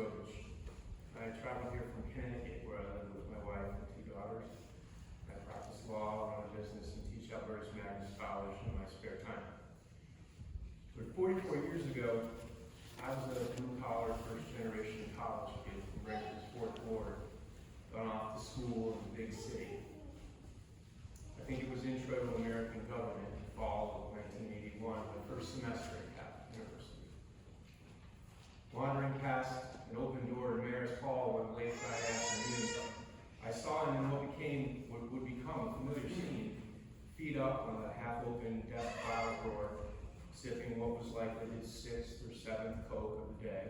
Stovich. I traveled here from Connecticut, where I live with my wife and two daughters. I practice law, run a business, and teach Alberta's Magnus College in my spare time. But 44 years ago, I was a blue-collar, first-generation college kid from Rankin's Fourth Ward, gone off to school in the big city. I think it was Intro to American Government in the fall of 1981, my first semester at Catholic University. Wandering past an open door in Mayor's Hall one late Friday afternoon, I saw him in what would become a familiar scene, feet up on the half-open desk file drawer, sipping what was likely his 6th or 7th Coke of the day,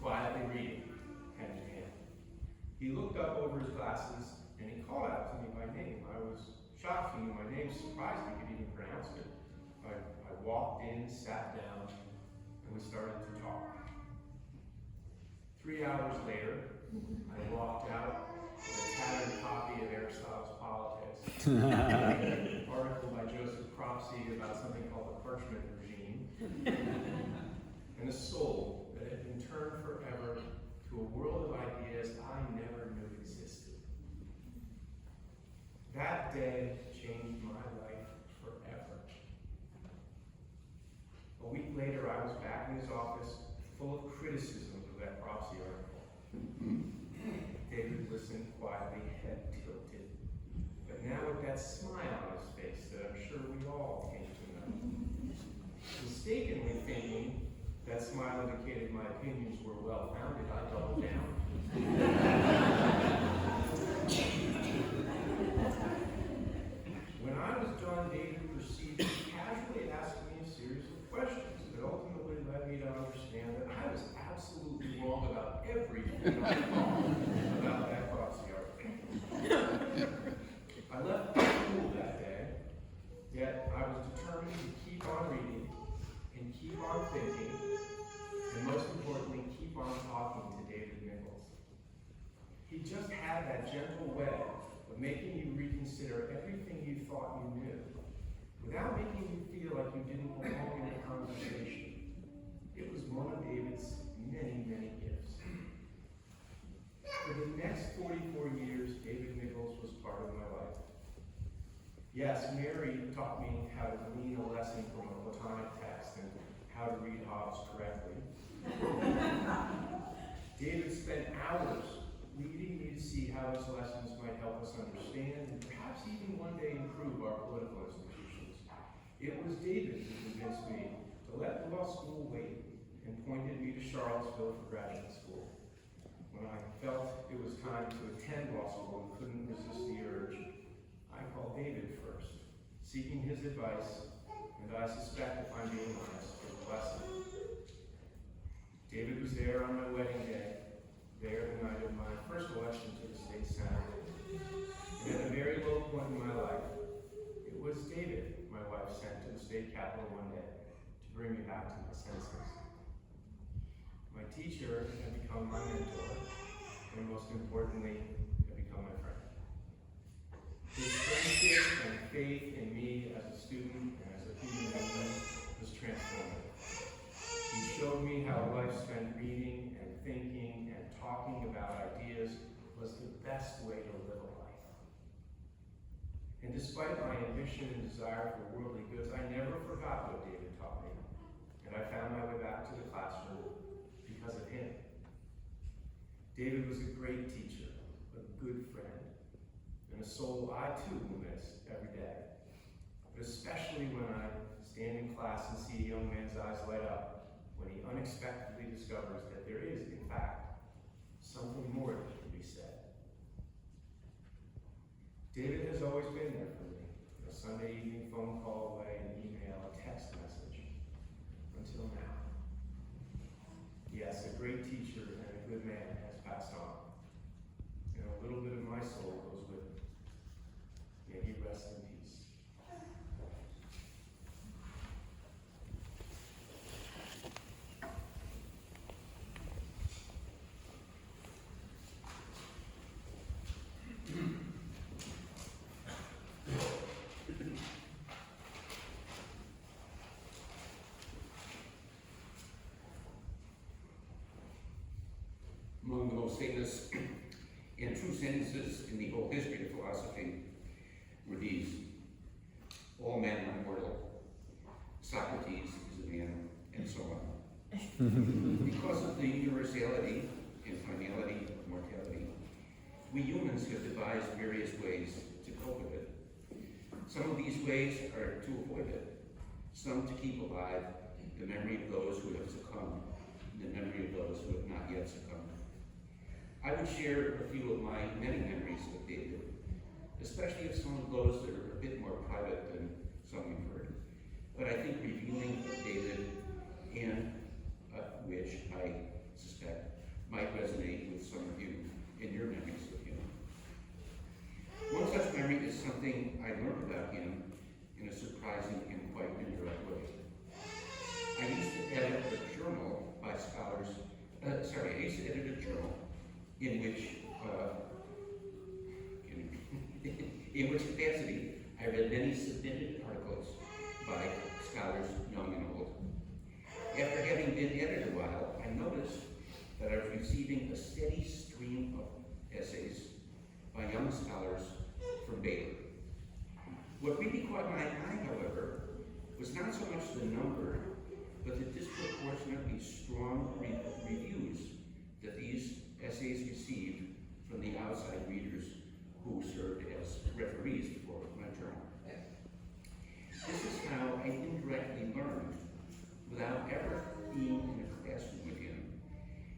quietly reading, pen in hand. He looked up over his glasses and he called out to me by name. I was shocked he knew my name, surprised he could even pronounce it. I walked in, sat down, and we started to talk. 3 hours later, I walked out with a tattered copy of Aristotle's Politics, an article by Joseph Cropsey about something called the Parchment Regime, and a soul that had been turned forever to a world of ideas I never knew existed. That day changed my life forever. A week later, I was back in his office, full of criticisms of that Cropsey article. David listened quietly, head tilted, but now with that smile on his face that I'm sure we all came to know. Mistakenly thinking that smile indicated my opinions were well-founded, I doubled down. When I was done, David proceeded to casually ask me a series of questions that ultimately led me to understand that I was absolutely wrong about everything I thought about that Cropsey article. I left school that day, yet I was determined to keep on reading and keep on thinking, and most importantly, keep on talking to David Nichols. He just had that gentle way of making you reconsider everything you thought you knew, without making you feel like you didn't belong in the conversation. It was one of David's many, many gifts. For the next 44 years, David Nichols was part of my life. Yes, Mary taught me how to glean a lesson from a Platonic text and how to read Hobbes correctly. David spent hours leading me to see how his lessons might help us understand and perhaps even one day improve our political institutions. It was David who convinced me to let law school wait and pointed me to Charlottesville for graduate school. When I felt it was time to attend law school and couldn't resist the urge, I called David first, seeking his advice, and I suspect, if I'm being honest, his blessing. David was there on my wedding day, there the night of my first election to the state senate, and at a very low point in my life, it was David my wife sent to the state capitol one day to bring me back to my senses. My teacher had become my mentor, and most importantly, had become my friend. His friendship and faith in me as a student and as a human being was transformative. He showed me how life spent reading and thinking and talking about ideas was the best way to live a life. And despite my ambition and desire for worldly goods, I never forgot what David taught me. And I found my way back to the classroom because of him. David was a great teacher, a good friend, and a soul I too will miss every day. But especially when I stand in class and see a young man's eyes light up when he unexpectedly discovers that there is, in fact, something more that can be said. David has always been there for me, a Sunday evening phone call away, an email, a text message, until now. Yes, a great teacher and a good man has passed on, and a little bit of my soul goes with him. May he rest in peace. Among the most famous and true sentences in the whole history of philosophy were these: all men are mortal, Socrates is a man, and so on. Because of the universality and finality of mortality, we humans have devised various ways to cope with it. Some of these ways are to avoid it, some to keep alive the memory of those who have succumbed, and the memory of those who have not yet succumbed. I would share a few of my many memories of David, especially of some of those that are a bit more private than some we've heard, but I think revealing of David, and which I suspect might resonate with some of you in your memories of him. One such memory is something I learned about him in a surprising and quite indirect way. I used to edit a journal by scholars, I used to edit a journal in which capacity I read many submitted articles by scholars young and old. After having been edited a while, I noticed that I was receiving a steady stream of essays by young scholars from Baylor. What really caught my eye, however, was not so much the number, but the disproportionately strong reviews that these essays received from the outside readers who served as referees for my journal. This is how I indirectly learned, without ever being in a classroom with him,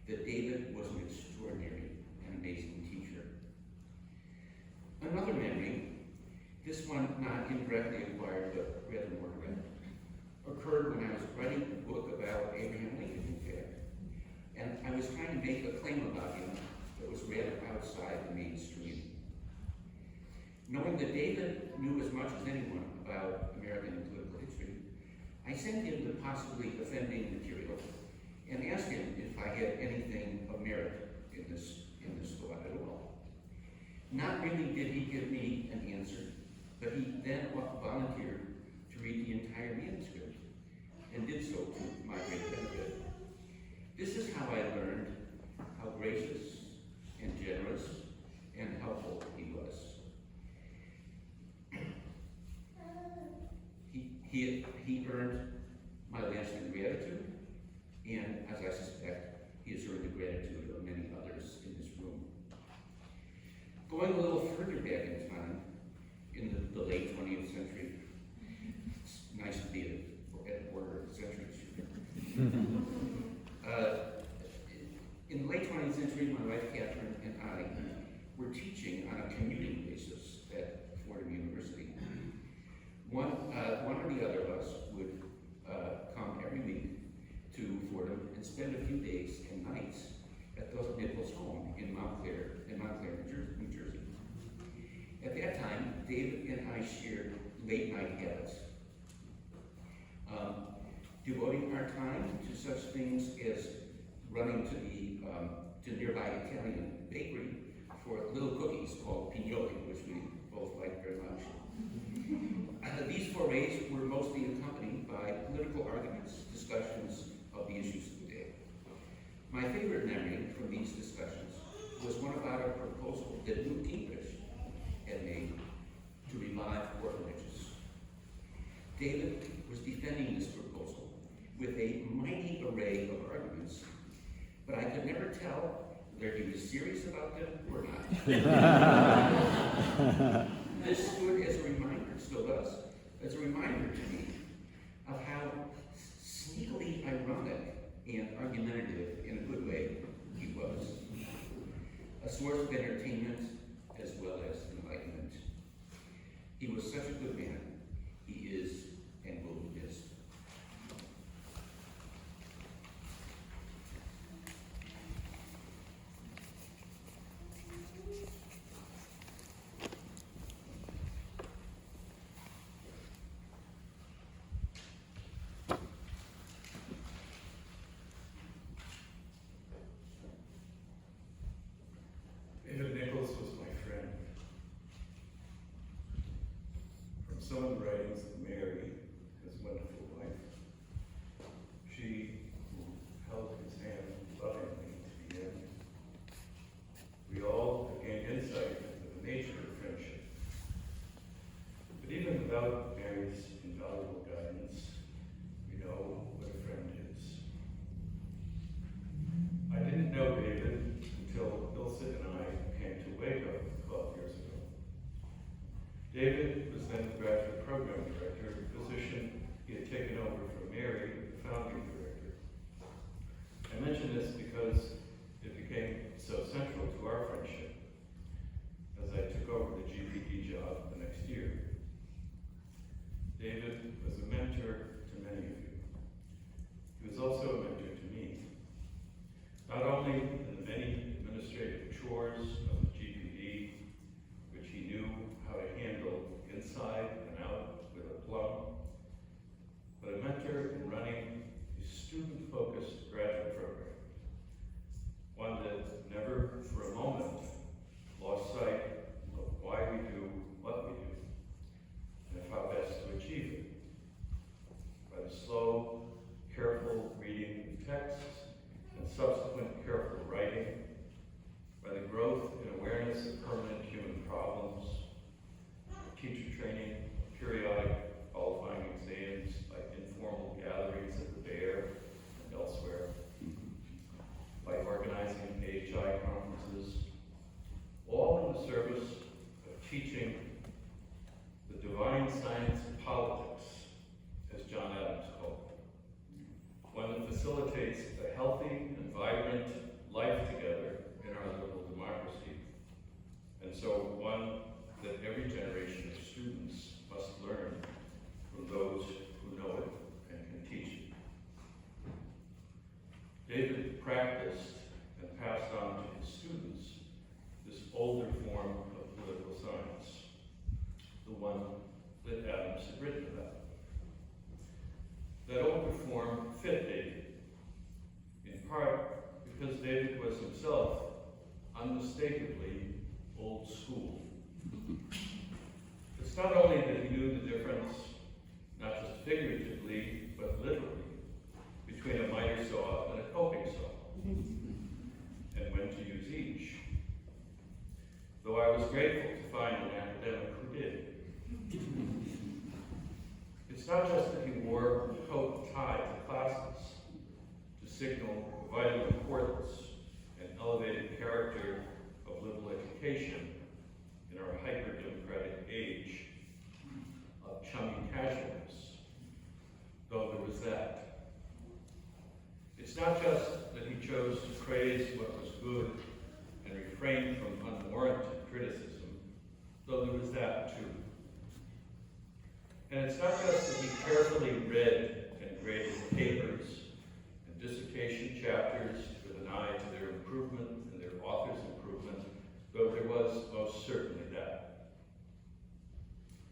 that David was an extraordinary and amazing teacher. Another memory, this one not indirectly acquired but rather more direct, occurred when I was writing a book about Abraham Lincoln, in fact, and I was trying to make a claim about him that was rather outside the mainstream. Knowing that David knew as much as anyone about American political history, I sent him the possibly offending material and asked him if I had anything of merit in this thought at all. Not really did he give me an answer, but he then volunteered to read the entire manuscript, and did so to my great benefit. This is how I learned how gracious and generous and helpful he was. He earned my lasting gratitude, and as I suspect, he has earned the gratitude of many others in this room. Going a little further back in time, in the late 20th century, it's nice to be at the border of the centuries. In the late 20th century, my wife Catherine and I were teaching on a commuting basis at Fordham University. One or the other of us would come every week to Fordham and spend a few days and nights at the Nichols home in Montclair, New Jersey. At that time, David and I shared late night habits, devoting our time to such things as running to the nearby Italian bakery for little cookies called pignoli, which we both liked very much. These forays were mostly accompanied by political arguments, discussions of the issues of the day. My favorite memory from these discussions was one about a proposal that Newt Gingrich had made to revive orphanages. David was defending this proposal with a mighty array of arguments, but I could never tell whether he was serious about them or not. This stood as a reminder, still does, as a reminder to me of how sneakily ironic and argumentative, in a good way, he was. A source of entertainment as well as enlightenment. He was such a good man. He is and will be missed. David Nichols was my friend. From some of program director, a position he had taken over from Mary, the founding director. I mention this because it became so central to our friendship as I took over the GPD job the next year. David was a mentor to many of you. He was also a mentor to me, not only in the many administrative chores of the GPD, which he knew how to handle inside and out with a plum, but a mentor in running a student-focused graduate program, one that never for a moment lost sight of why we do what we do and of how best to achieve it. By the slow, careful reading of texts and subsequent careful writing, by the growth and awareness of permanent human problems, teacher training, periodic qualifying exams, like informal gatherings at the Bear and elsewhere, by organizing AHI conferences, all in the service of teaching the divine science of politics, as John Adams called it, one that facilitates a healthy and vibrant life together in our liberal democracy, and so one that every generation of students must learn from those who know it and can teach it. David practiced and passed on to his students this older form of political science, the one that Adams had written about. That older form fit David, in part because David was himself unmistakably old school. It's not only that he knew the difference, not just figuratively, but literally, between a miter saw and a coping saw, and when to use each. Though I was grateful to find an academic who did. It's not just that he wore coat and tie to classes to signal vital importance and elevated character of liberal education in our hyper-democratic age of chummy casualness, though there was that. It's not just that he chose to praise what was good and refrain from unwarranted criticism, though there was that too. And it's not just that he carefully read and graded papers and dissertation chapters with an eye to their improvement and their author's improvement, though there was most certainly that.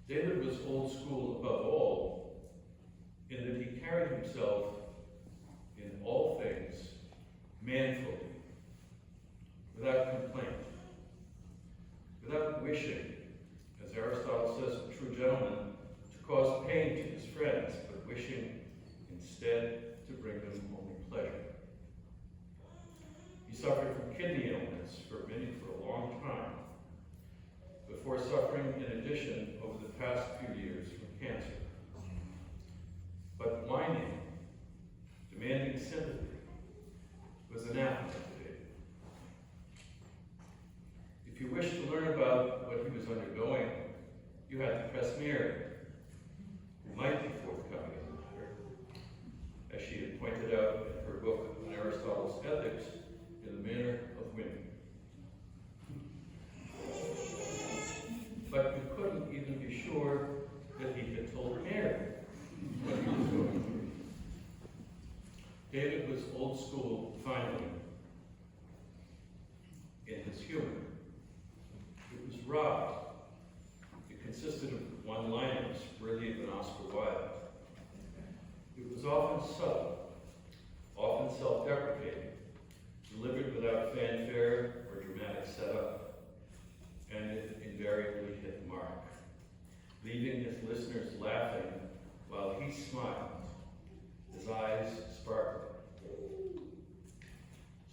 David was old school above all in that he carried himself in all things manfully, without complaint, without wishing, as Aristotle says of true gentlemen, to cause pain to his friends, but wishing instead to bring them only pleasure. He suffered from kidney illness for a long time, before suffering in addition over the past few years from cancer. But whining, demanding sympathy, was anathema to David. If you wish to learn about what he was undergoing, you had to press Mary, who might be forthcoming in the matter, as she had pointed out in her book on Aristotle's Ethics, in the Manner of Women. But you couldn't even be sure that he had told Mary what he was going through. David was old school, finally, in his humor. It was wry. It consisted of one-liners worthy of an Oscar Wilde. It was often subtle, often self-deprecating, delivered without fanfare or dramatic setup, and it invariably hit the mark, leaving his listeners laughing while he smiled, his eyes sparkling.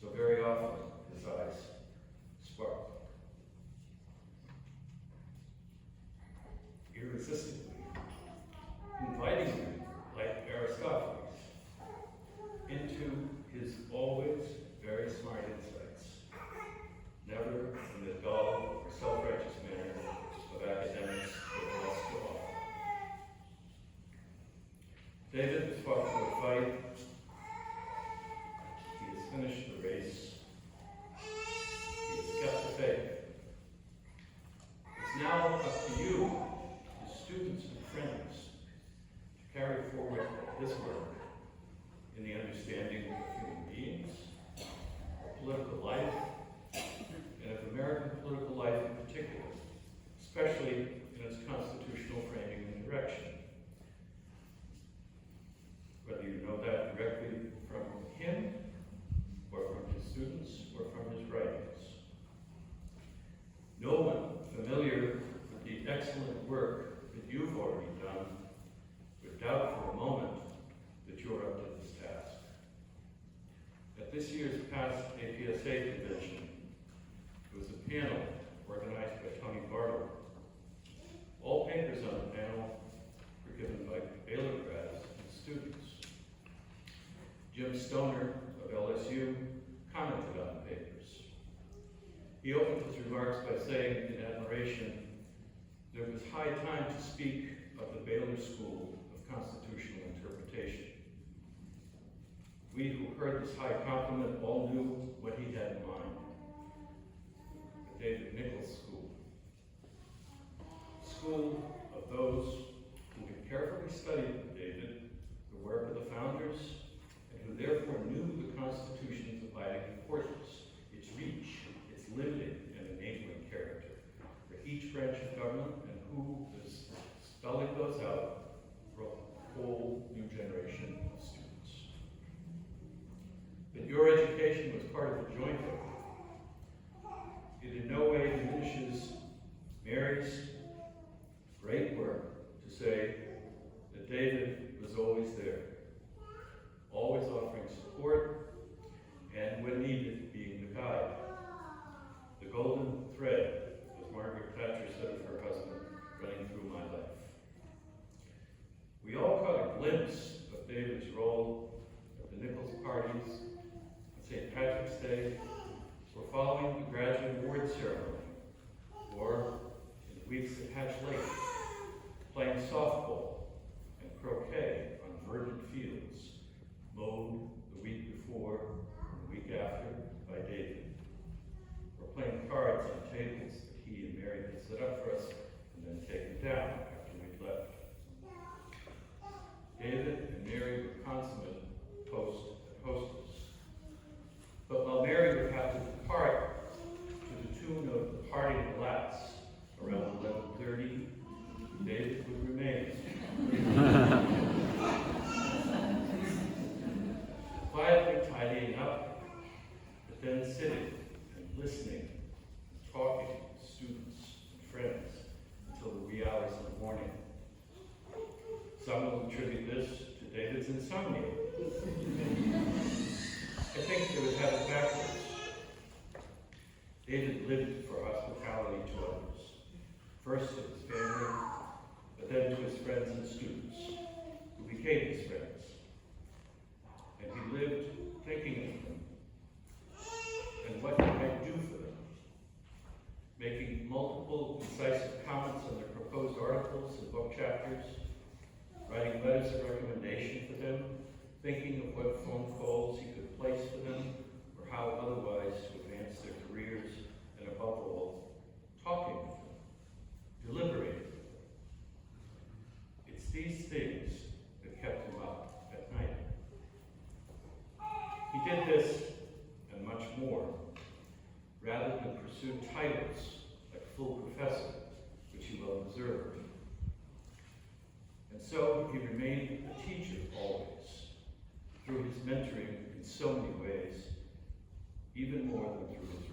So very often, his eyes sparkled. Irresistibly, inviting you, like Aristophanes, into his always very smart insights, never in the dull or self-righteous manner of academics that lost to all. especially in its constitutional framing and direction. Whether you know that directly from him, or from his students, or from his writings. No one familiar with the excellent work that you've already done would doubt for a moment that you're up to this task. At this year's past APSA convention, there was a panel organized by Tony Bartle. All papers on the panel were given by Baylor grads and students. Jim Stoner of LSU commented on the papers. He opened his remarks by saying in admiration, "There was high time to speak of the Baylor School of Constitutional Interpretation." We who heard this high compliment all knew what he had in mind. The David Nichols School. School of those who had carefully studied David, the work of the founders, and who therefore knew the Constitution's abiding importance, its reach, its limited and enabling character for each branch of government, and who, as spelling goes out, for a whole new generation of students. That your education was part of the joint effort. It in no way diminishes Mary's great work to say that David was always there, always offering support, and when needed, being the guide. The golden thread, as Margaret Thatcher said of her husband, running through my life. We all caught a glimpse of David's role at the Nichols parties on St. Patrick's Day, or following the graduate award ceremony, or in the weeks at Hatch Lake, playing softball and croquet on verdant fields, mowed the week before and the week after by David, or playing cards on tables that he and Mary had set up for us and then taken down after we'd left. David and Mary were consummate host and hostess. But while Mary would have to depart to the tune of the parting glass around 11:30, David would remain. Quietly tidying up, but then sitting and listening and talking to students and friends until the wee hours of the morning. Some will attribute this to David's insomnia. I think they would have it backwards. David lived for hospitality to others. First to his family, but then to his friends and students, who became his friends. And he lived thinking of them and what he might do for them, making multiple incisive comments on their proposed articles and book chapters, writing letters of recommendation for them, thinking of what phone calls he could place for them, or how otherwise to advance their careers, and above all, talking with them, deliberating with them. It's these things that kept him up at night. He did this, and much more, rather than pursue titles like full professor, which he well deserved. And so he remained a teacher always, through his mentoring in so many ways, even more than through his